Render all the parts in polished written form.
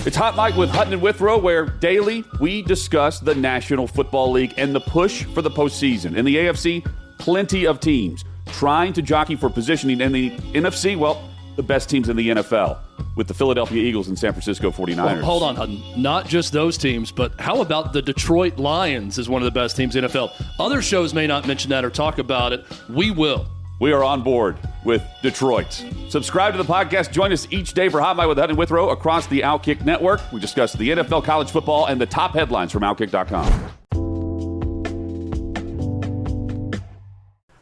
It's Hot Mike with Hutton and Withrow, where daily we discuss the National Football League and the push for the postseason. In the AFC, plenty of teams trying to jockey for positioning. In the NFC, well, the best teams in the NFL with the Philadelphia Eagles and San Francisco 49ers. Well, hold on, Hutton. Not just those teams, but how about the Detroit Lions is one of the best teams in the NFL? Other shows may not mention that or talk about it. We will. We are on board with Detroit. Subscribe to the podcast. Join us each day for Hot Mike with Hutton and Withrow across the Outkick Network. We discuss the NFL, college football, and the top headlines from Outkick.com.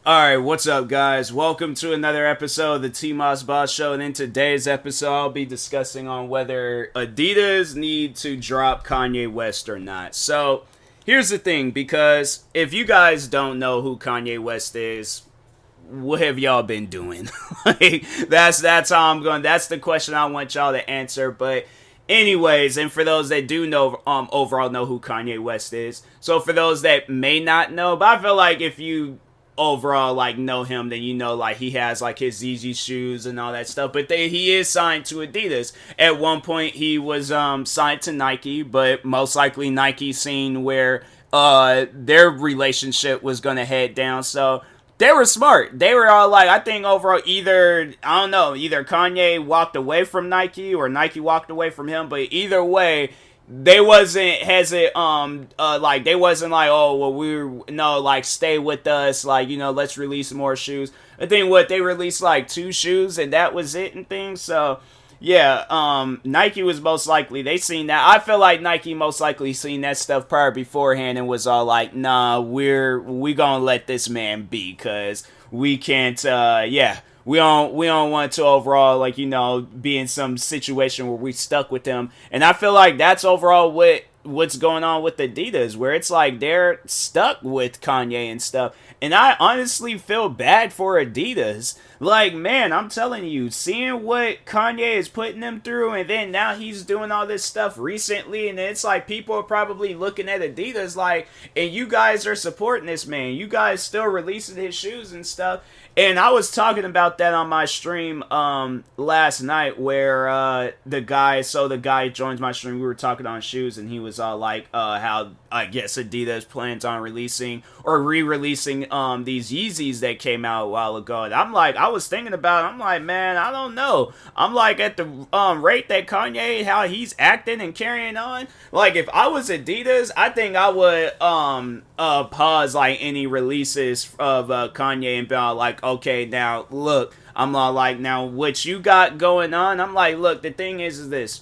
All right, what's up, guys? Welcome to another episode of the TMossBoss Show, and in today's episode, I'll be discussing on whether Adidas need to drop Kanye West or not. So, here's the thing, because if you guys don't know who Kanye West is, what have y'all been doing? That's how I'm going. That's the question I want y'all to answer. But anyways, and for those that do know, overall know who Kanye West is. So for those that may not know, but I feel like if you overall know him, then you know he has his Yeezy shoes and all that stuff. But he is signed to Adidas. At one point he was signed to Nike, but most likely Nike seen where their relationship was gonna head down. So they were smart. They were all I think overall either Kanye walked away from Nike or Nike walked away from him, but either way, they wasn't hesitant, they wasn't oh, well, stay with us, let's release more shoes. I think they released 2 shoes and that was it and things. So yeah, Nike was most likely, they seen that. I feel like Nike most likely seen that stuff prior beforehand and was all nah, we gonna let this man be, cause we can't, we don't want to overall, be in some situation where we stuck with them. And I feel like that's overall what's going on with Adidas, where it's they're stuck with Kanye and stuff. And I honestly feel bad for Adidas. Man, I'm telling you, seeing what Kanye is putting them through, and then now he's doing all this stuff recently, and it's people are probably looking at Adidas and you guys are supporting this man. You guys still releasing his shoes and stuff. And I was talking about that on my stream last night, where the guy joins my stream. We were talking on shoes, and he was all how I guess Adidas plans on releasing or re-releasing these Yeezys that came out a while ago. And I'm I was thinking about it. I'm man, I don't know. I'm at the rate that Kanye, how he's acting and carrying on. If I was Adidas, I think I would pause any releases of Kanye and be all okay, now look, I'm all now what you got going on, I'm look, the thing is this.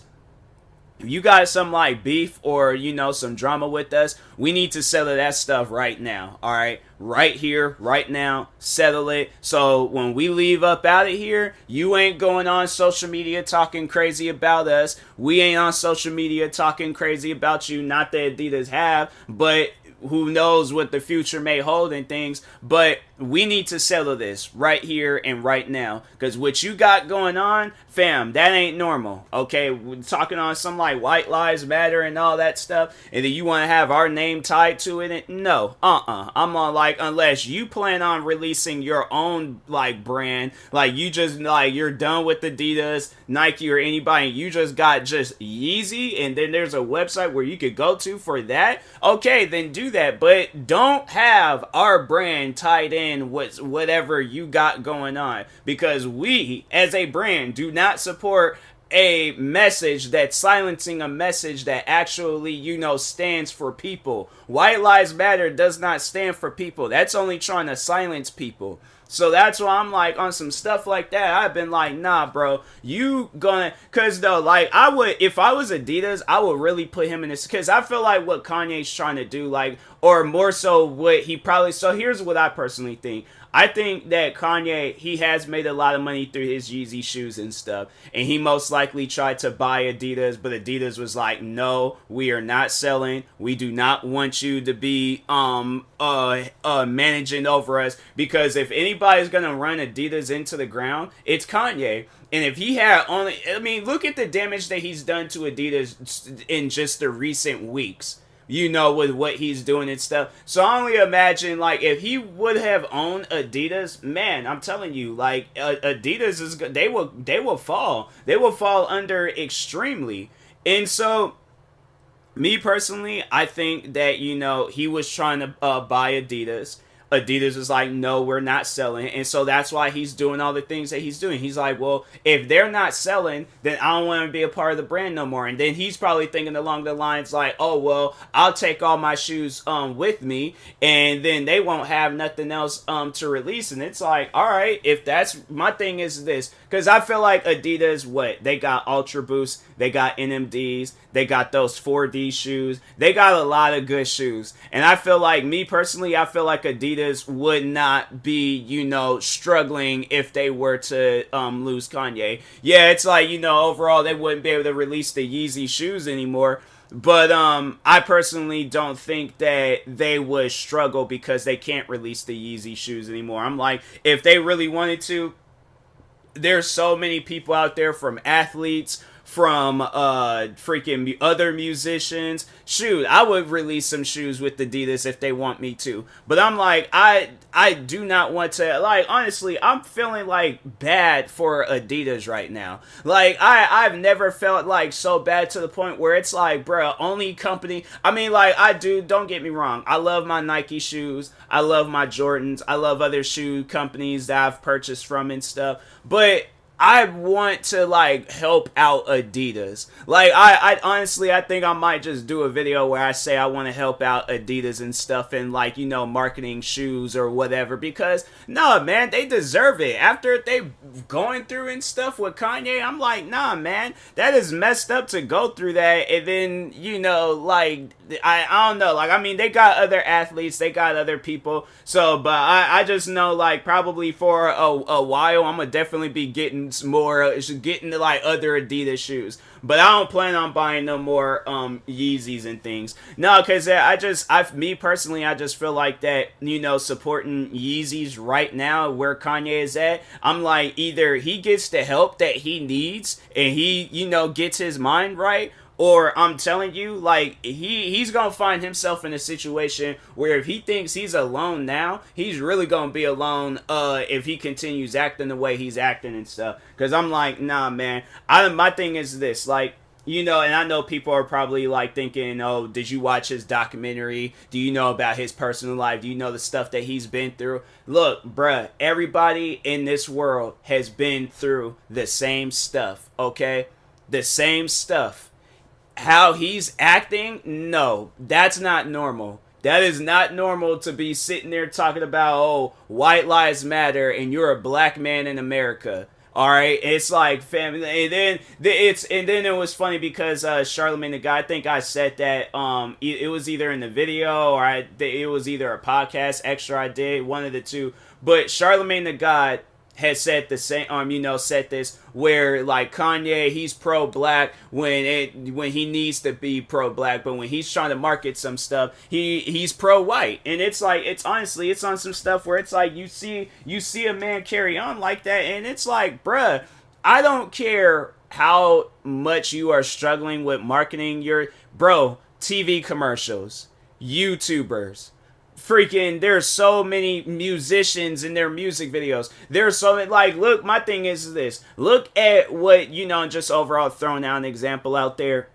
If you got some beef or some drama with us, we need to settle that stuff right now. All right, right here, right now, settle it. So when we leave up out of here, you ain't going on social media talking crazy about us. We ain't on social media talking crazy about you. Not that Adidas have, but who knows what the future may hold and things. But we need to settle this right here and right now, because what you got going on, fam, that ain't normal. Okay, we're talking on some white lives matter and all that stuff, and then you want to have our name tied to it. No, I'm on unless you plan on releasing your own brand, you just you're done with Adidas, Nike, or anybody, and you just got just Yeezy, and then there's a website where you could go to for that. Okay, then do that, but don't have our brand tied in with whatever you got going on, because we as a brand do not support a message that's silencing a message that actually stands for people. White Lives Matter does not stand for people. That's only trying to silence people. So that's why I'm on some stuff like that. I've been nah, bro, you gonna, cause though, I would, if I was Adidas, I would really put him in this, cause I feel what Kanye's trying to do, or more so what he probably, so here's what I personally think. I think that Kanye, he has made a lot of money through his Yeezy shoes and stuff, and he most likely tried to buy Adidas, but Adidas was no, we are not selling. We do not want you to be managing over us, because if anybody's gonna run Adidas into the ground, it's Kanye. And if he had only, look at the damage that he's done to Adidas in just the recent weeks. With what he's doing and stuff. So I only imagine, if he would have owned Adidas, man, I'm telling you, Adidas is, they will fall. They will fall under extremely. And so, me personally, I think that, he was trying to buy Adidas. Adidas is like, no, we're not selling. And so that's why he's doing all the things that he's doing. He's like, well, if they're not selling, then I don't want to be a part of the brand no more. And then he's probably thinking along the lines like, oh, well, I'll take all my shoes with me, and then they won't have nothing else to release. And it's like, all right, if that's, my thing is this, because I feel like Adidas, they got Ultra Boost, they got NMDs, they got those 4D shoes, they got a lot of good shoes. And I feel like, me personally, I feel like Adidas would not be, struggling if they were to lose Kanye. Yeah, it's like, overall they wouldn't be able to release the Yeezy shoes anymore. But I personally don't think that they would struggle because they can't release the Yeezy shoes anymore. I'm like, if they really wanted to, there's so many people out there, from athletes, from freaking other musicians. Shoot, I would release some shoes with Adidas if they want me to. But I'm like, I do not want to, like, honestly, I'm feeling like bad for Adidas right now. Like, I've never felt like so bad to the point where it's like, bruh, only company, I mean, like, don't get me wrong, I love my Nike shoes, I love my Jordans, I love other shoe companies that I've purchased from and stuff, but I want to, like, help out Adidas. Like, I honestly, I think I might just do a video where I say I want to help out Adidas and stuff, and, like, marketing shoes or whatever, because, no, man, they deserve it. After they going through and stuff with Kanye, I'm like, nah, man, that is messed up to go through that, and then, like, I don't know, like, I mean, they got other athletes, they got other people, so, but I just know, like, probably for a while, I'm gonna definitely be getting to like other Adidas shoes, but I don't plan on buying no more Yeezys and things. No, because me personally, I just feel like that, supporting Yeezys right now where Kanye is at, I'm like, either he gets the help that he needs and he, gets his mind right, or I'm telling you, like, he's going to find himself in a situation where if he thinks he's alone now, he's really going to be alone if he continues acting the way he's acting and stuff. Because I'm like, nah, man. My thing is this, like, and I know people are probably, like, thinking, oh, did you watch his documentary? Do you know about his personal life? Do you know the stuff that he's been through? Look, bruh, everybody in this world has been through the same stuff, okay? The same stuff. How he's acting, no, that's not normal. That is not normal to be sitting there talking about, oh, white lives matter and you're a black man in America. All right, it's like family, and then it was funny because Charlamagne the God, I think I said that it was either in the video or it was either a podcast extra I did, one of the two. But Charlamagne the God has said the same, said this, where, like, Kanye, he's pro-black when he needs to be pro-black, but when he's trying to market some stuff, he's pro-white. And it's like, it's honestly, it's on some stuff where it's like, you see a man carry on like that, and it's like, bruh, I don't care how much you are struggling with marketing your, TV commercials, YouTubers, freaking, there's so many musicians in their music videos. There's so many, like, look, my thing is this. Look at what, just overall throwing out an example out there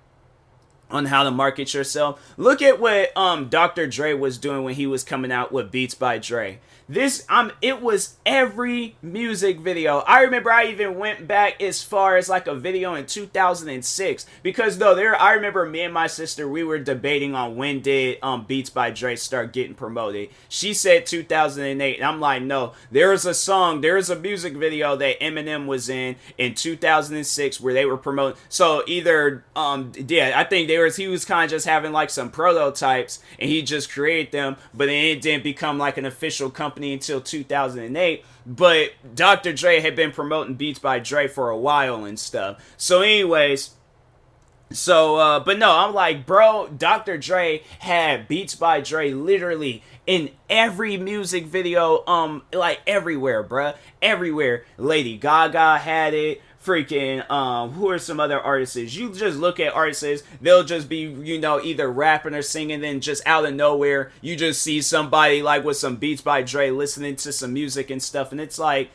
on how to market yourself. Look at what Dr. Dre was doing when he was coming out with Beats by Dre. It was every music video. I remember I even went back as far as like a video in 2006 because I remember me and my sister, we were debating on when did Beats by Dre start getting promoted. She said 2008, and I'm like, no, there's a music video that Eminem was in 2006 where they were promoting. So either I think he was kind of just having like some prototypes and he just created them, but then it didn't become like an official company until 2008. But Dr. Dre had been promoting Beats by Dre for a while and stuff. So anyways, but no, I'm like, bro, Dr. Dre had Beats by Dre literally in every music video, like everywhere, bruh, everywhere. Lady Gaga had it. Freaking, who are some other artists? You just look at artists, they'll just be, either rapping or singing, then just out of nowhere, you just see somebody like with some Beats by Dre listening to some music and stuff, and it's like,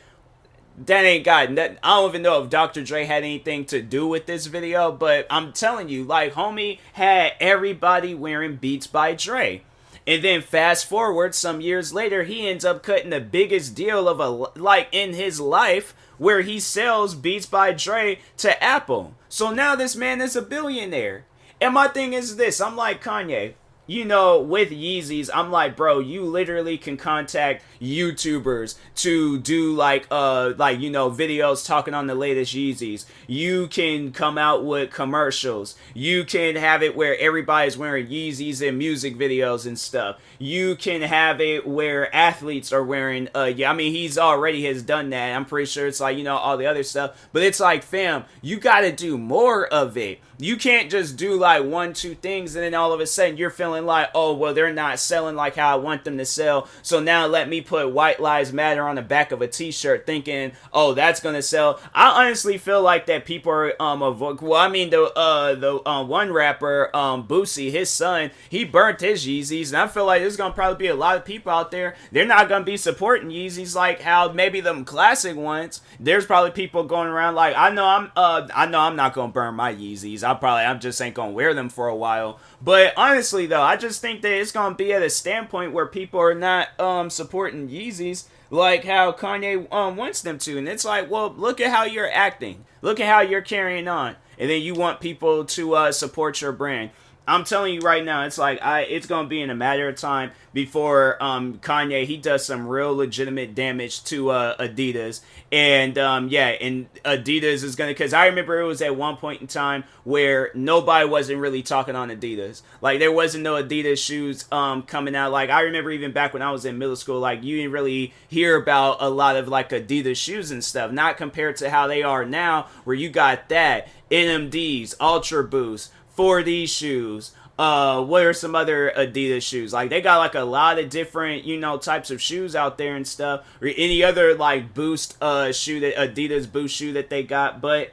that ain't got nothing. I don't even know if Dr. Dre had anything to do with this video, but I'm telling you, like, homie had everybody wearing Beats by Dre. And then fast forward some years later, he ends up cutting the biggest deal of in his life, where he sells Beats by Dre to Apple. So now this man is a billionaire. And my thing is this, I'm like, Kanye, with Yeezys, I'm like, bro, you literally can contact YouTubers to do videos talking on the latest Yeezys. You can come out with commercials. You can have it where everybody's wearing Yeezys in music videos and stuff. You can have it where athletes are wearing, he's already has done that. I'm pretty sure it's all the other stuff. But it's like, fam, you gotta do more of it. You can't just do like 1-2 things and then all of a sudden you're feeling like, oh, well, they're not selling like how I want them to sell. So now let me put White Lives Matter on the back of a t-shirt thinking, oh, that's going to sell. I honestly feel like that people are, the one rapper, Boosie, his son, he burnt his Yeezys. And I feel like there's going to probably be a lot of people out there. They're not going to be supporting Yeezys like how maybe them classic ones. There's probably people going around like, I know I'm not going to burn my Yeezys. I just ain't gonna wear them for a while. But honestly though, I just think that it's gonna be at a standpoint where people are not supporting Yeezys like how Kanye wants them to. And it's like, well, look at how you're acting. Look at how you're carrying on. And then you want people to support your brand. I'm telling you right now, it's like it's gonna be in a matter of time before Kanye he does some real legitimate damage to Adidas, and and Adidas is gonna, because I remember it was at one point in time where nobody wasn't really talking on Adidas, like there wasn't no Adidas shoes coming out. Like I remember even back when I was in middle school, like you didn't really hear about a lot of like Adidas shoes and stuff, not compared to how they are now, where you got that NMDs, Ultra Boost, 4D shoes, what are some other Adidas shoes? Like they got like a lot of different, types of shoes out there and stuff, or any other like Boost shoe, that Adidas Boost shoe that they got, but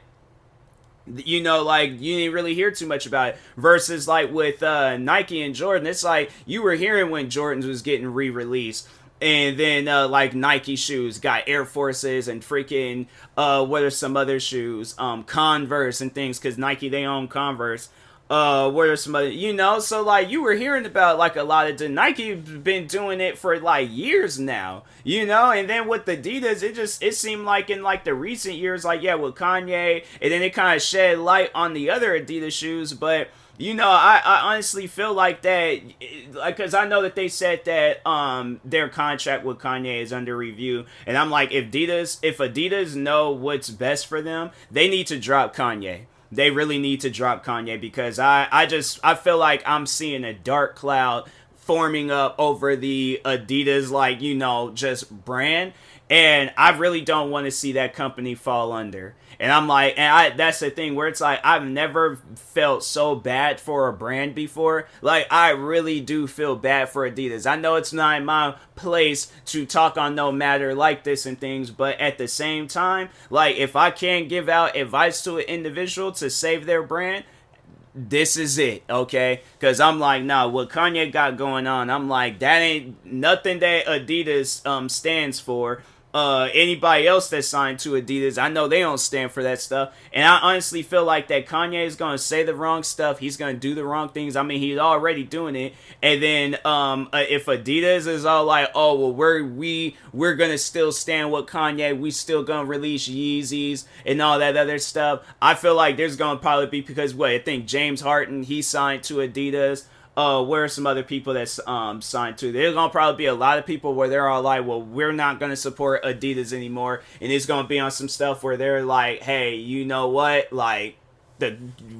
you didn't really hear too much about it. Versus like with Nike and Jordan, it's like you were hearing when Jordans was getting re-released. And then, like, Nike shoes got Air Forces and freaking, what are some other shoes? Converse and things, because Nike, they own Converse. What are some other, so, like, you were hearing about, like, a lot of the Nike been doing it for, like, years now, and then with Adidas, it seemed like in, like, the recent years, like, yeah, with Kanye, and then it kind of shed light on the other Adidas shoes, but I honestly feel like that, because I know that they said that their contract with Kanye is under review, and I'm like, if Adidas know what's best for them, they need to drop Kanye. They really need to drop Kanye, because I feel like I'm seeing a dark cloud forming up over the Adidas, just brand, and I really don't want to see that company fall under. And I'm like, that's the thing where it's like, I've never felt so bad for a brand before. Like, I really do feel bad for Adidas. I know it's not my place to talk on no matter like this and things, but at the same time, like, if I can't give out advice to an individual to save their brand, this is it, okay? Because I'm like, nah, what Kanye got going on, I'm like, that ain't nothing that Adidas stands for. Anybody else that's signed to Adidas, I know they don't stand for that stuff, and I honestly feel like that Kanye is going to say the wrong stuff, he's going to do the wrong things, I mean, he's already doing it, and then, if Adidas is all like, oh, well, we're going to still stand with Kanye, we still going to release Yeezys, and all that other stuff, I feel like there's going to probably be, because, I think James Harden, he signed to Adidas. Where are some other people that's signed to? There's gonna probably be a lot of people where they're all like, well, we're not gonna support Adidas anymore, and it's gonna be on some stuff where they're like, hey, you know what, like,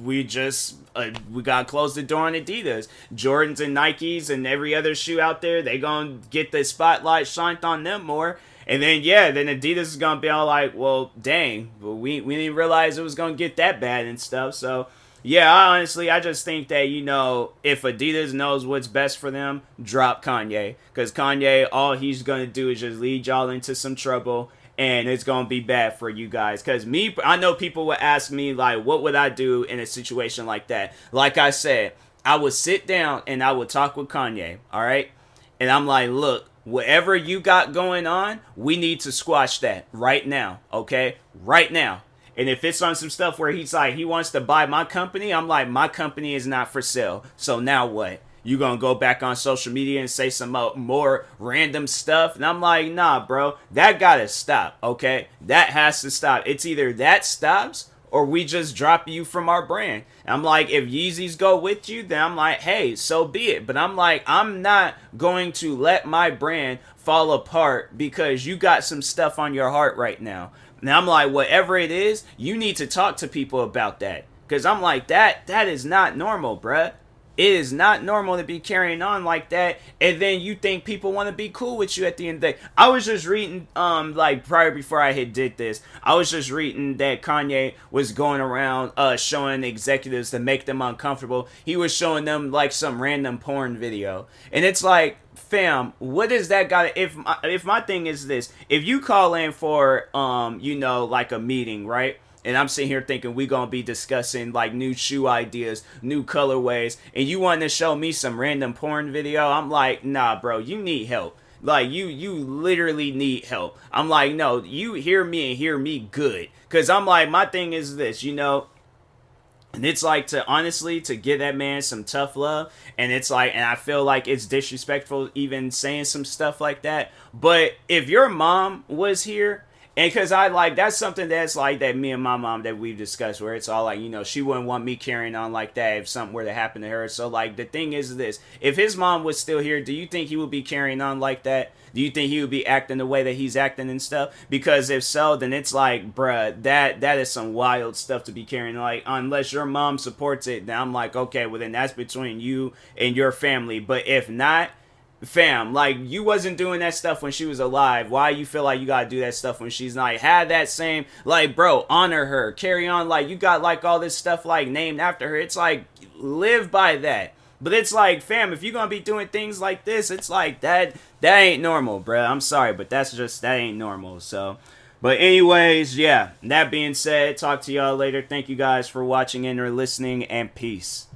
we gotta close the door on Adidas. Jordans and Nikes and every other shoe out there, they gonna get the spotlight shined on them more. And then Adidas is gonna be all like, well, dang, well, we didn't realize it was gonna get that bad and stuff. So yeah, I just think that, if Adidas knows what's best for them, drop Kanye. Because Kanye, all he's going to do is just lead y'all into some trouble, and it's going to be bad for you guys. Because I know people would ask me, like, what would I do in a situation like that? Like I said, I would sit down and I would talk with Kanye, all right? And I'm like, look, whatever you got going on, we need to squash that right now, okay? Right now. And if it's on some stuff where he's like, he wants to buy my company, I'm like, my company is not for sale. So now what? You gonna go back on social media and say some more random stuff? And I'm like, nah, bro, that gotta stop, okay? That has to stop. It's either that stops or we just drop you from our brand. And I'm like, if Yeezys go with you, then I'm like, hey, so be it. But I'm like, I'm not going to let my brand fall apart because you got some stuff on your heart right now. And I'm like, whatever it is, you need to talk to people about that. Because I'm like, that is not normal, bruh. It is not normal to be carrying on like that, and then you think people want to be cool with you at the end of the day. I was just reading, like prior before I had did this, I was just reading that Kanye was going around showing executives to make them uncomfortable. He was showing them like some random porn video, and it's like, fam, what is that got? If my thing is this, if you call in for like a meeting, right? And I'm sitting here thinking we gonna be discussing like new shoe ideas, new colorways, and you want to show me some random porn video? I'm like, nah, bro, you need help. Like you literally need help. I'm like, no, you hear me and hear me good. Cause I'm like, my thing is this, and it's like to give that man some tough love. And it's like, and I feel like it's disrespectful even saying some stuff like that. But if your mom was here, and because that's something that's like that me and my mom that we've discussed, where it's all like, she wouldn't want me carrying on like that if something were to happen to her. So like the thing is this, if his mom was still here, do you think he would be carrying on like that? Do you think he would be acting the way that he's acting and stuff? Because if so, then it's like, bruh, that is some wild stuff to be carrying. Like, unless your mom supports it, then I'm like, okay, well then that's between you and your family. But if not, fam, like, you wasn't doing that stuff when she was alive. Why you feel like you gotta do that stuff when she's not? Have that same, like, bro, honor her, carry on. Like, you got like all this stuff like named after her. It's like, live by that. But it's like, fam, if you're gonna be doing things like this, it's like that ain't normal, bro. I'm sorry, but that ain't normal. So, but anyways, yeah, that being said, talk to y'all later. Thank you guys for watching and or listening, and peace.